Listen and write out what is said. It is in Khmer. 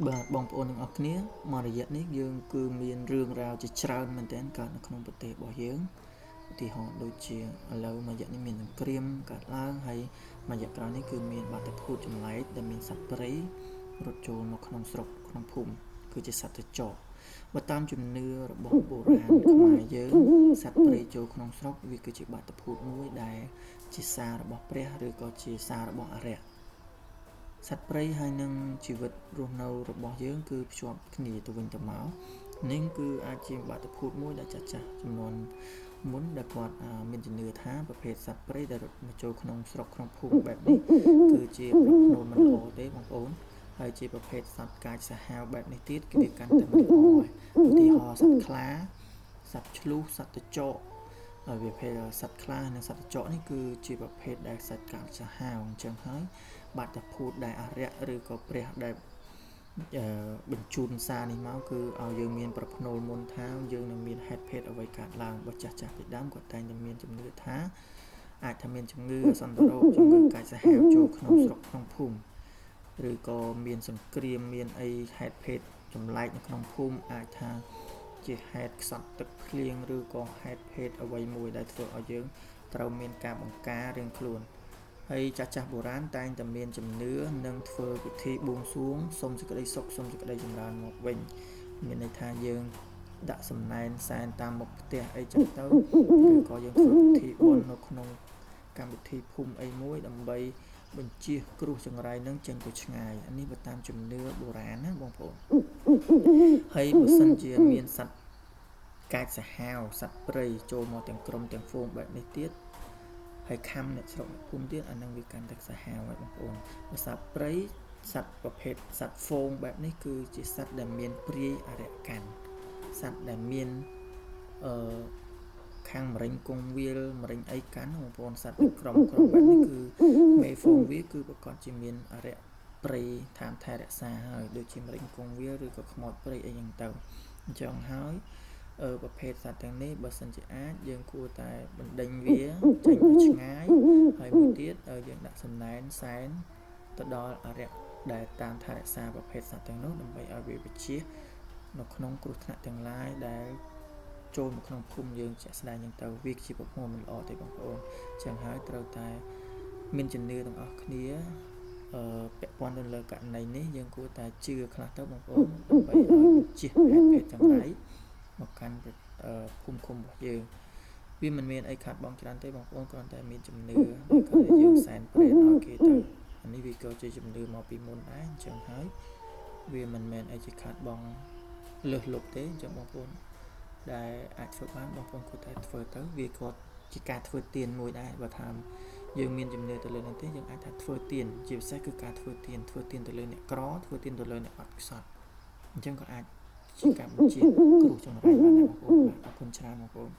បាទបងប្អូនទាំងអស់គ្នាមករយៈនេះយើងគឺមានរឿងរ៉ាវជាច្រើនមែនទែនកើតនៅក្នុងប្រទេសរបស់យើងឧទាហរណ៍ដូចជាឥឡូវមួយរយៈនេះមានសង្គ្រាមកើតឡើងហើយមួយរយៈក្រោយនេះគឺមានបាតុភូតចម្លែកដែលមានសត្វព្រៃរត់ចូលមកក្នុងស្រុកក្នុងភូមិគឺជាសត្វត្រចក់បើតាមជំនឿរបស់បុរាណខ្មែរយើងសត្វព្រៃចូលក្នុងស្រុកវាគឺជាបាតុភូតមួយដែលជាសាររបស់ព្រះឬក៏ជាសាររបស់អារក្សសត្វព្រៃហើយនឹងជីវិតរស់នៅរបស់យើងគឺភ្ជាប់គ្នាទៅវិញទៅមកនេះគឺអាចជាបាតុភូតមួយដែលចាស់ចំនួនមុនដែលគាត់មានជំនឿថាប្រភេទសត្វព្រៃដែលរត់មកចូលក្នុងស្រុកក្នុងភូមិបែបនេះគឺជាប្រផ្នូលមិនល្អទេបងប្អូនហើយជាប្រភេទសត្វកាចសាហាវបែបនេះទៀតគឺវាកាន់តែមិនល្អហើយឧទាហរណ៍សត្វខ្លាសត្វឆ្លូសសត្វត្រចក់ហើយប្រភេទសត្វខ្លានិងសត្វត្រចក់នេះគឺជាប្រភេទដែលសត្វកាចសាហាវអញ្ចឹងហើយបាតុភូតដែលអារក្សឬក៏ព្រះដែលបញ្ជូនសារនេះមកគឺឲ្យយើងមានប្រផ្នូលមុនថាយើងនឹងមានហេតុភេទអ្វីកើតឡើងបើចាស់ពីដើមគាត់តែងតែមានជំនឿថាអាចថាមានជំងឺអសន្នរោគជំងឺកាចសាហាវចូលក្នុងស្រុកក្នុងភូមិឬក៏មានសង្គ្រាមមានអីហេតុភេទចម្លែកនៅក្នុងភូមិអាចថាជាហេតុខ្សត់ទឹកភ្លៀងឬក៏ហេតុភេទអ្វីមួយដែលធ្វើឲ្យយើងត្រូវមានការបង្ការរៀងខ្លួនហើយចាស់បុរាណតែងតែមានជំនឿនិងធ្វើពិធីបួងសួងសុំសេចក្តីសុខសុំសេចក្តីចម្រើនមកវិញមានន័យថាយើងដាក់សំណែនសែនតាមមុខផ្ទះអីចឹងទៅឬក៏យើងធ្វើពិធីបុណ្យនៅក្នុងកម្មវិធីភូមិអីមួយដើម្បីបញ្ជៀសគ្រោះចង្រៃនឹងចេញទៅឆ្ងាយអានេះបើតាមជំនឿបុរាណណាបងប្អូនហើយបើសិនជាមានសត្វកាចសាហាវសត្វព្រៃចូលមកទាំងក្រុមទាំងហ្វូងបែបនេះទៀតហើយខំអ្នកស្រុកភូមិទៀតអានឹងវាកាន់តែសាហាវហើយបងប្អូនបើសត្វព្រៃសត្វប្រភេទសត្វហ្វូងបែបនេះគឺជាសត្វដែលមានព្រាយអរិយកាន់សត្វដែលមានខាងមរិញគង់វាលមរិញអីកាន់បងប្អូនសត្វក្រុមបែបនេះគឺមេហ្វូងវាគឺប្រកាសជាមានអរិយព្រៃតាមថែរក្សាហើយដូចជាមរិញគង់វាលឬក៏ខ្មោចព្រៃអីយ៉ាងទៅអញ្ចឹងហើយប្រភេទសត្វទាំងនេះបើសិនជាអាចយើងគួរតែបណ្ដេញវាចេញទៅឆ្ងាយហើយមួយទៀតយើងដាក់សំណែនសែនទៅដល់អរិយដែលតាមថែរក្សាប្រភេទសត្វទាំងនោះដើម្បីឲ្យវាវិជានៅក្នុងគ្រោះថ្នាក់ទាំងឡាយដែលចូលមកក្នុងភូមិយើងជាក់ស្ដែងហ្នឹងទៅវាជាប្រព័ន្ធមិនល្អទេបងប្អូនអញ្ចឹងហើយត្រូវតែមានជំនឿទាំងអស់គ្នាពាក់ព័ន្ធទៅលើករណីនេះយើងគួរតែជឿខ្លះទៅបងប្អូនដើម្បីឲ្យវិជាហេតុភេទចង្រៃមកកាន់ភូមិឃុំរបស់យើងវាមិនមានអីខាតបង់ច្រើនទេបងប្អូនគ្រាន់តែមានជំនឿដែលគាត់យើងសែនព្រេនឲ្យគេទៅអានេះវាក៏ជាជំនឿមកពីមុនដែរអញ្ចឹងហើយវាមិនមែនអីជាខាតបង់លើសលប់ទេអញ្ចឹងបងប្អូនដែលអាចធ្វើបានបងប្អូនគួរតែធ្វើទៅវាគាត់ជាការធ្វើទានមួយដែរបើថាយើងមានជំនឿទៅលើនឹងទេយើងអាចថាធ្វើទានជាពិសេសគឺការធ្វើទានទៅលើអ្នកក្រធ្វើទានទៅលើអ្នកអត់ខ្សត់អញ្ចឹងក៏អាចជាការបញ្ជាគ្រោះចង្រៃបានដែរបងប្អូនអរគុណច្រើនបងប្អូន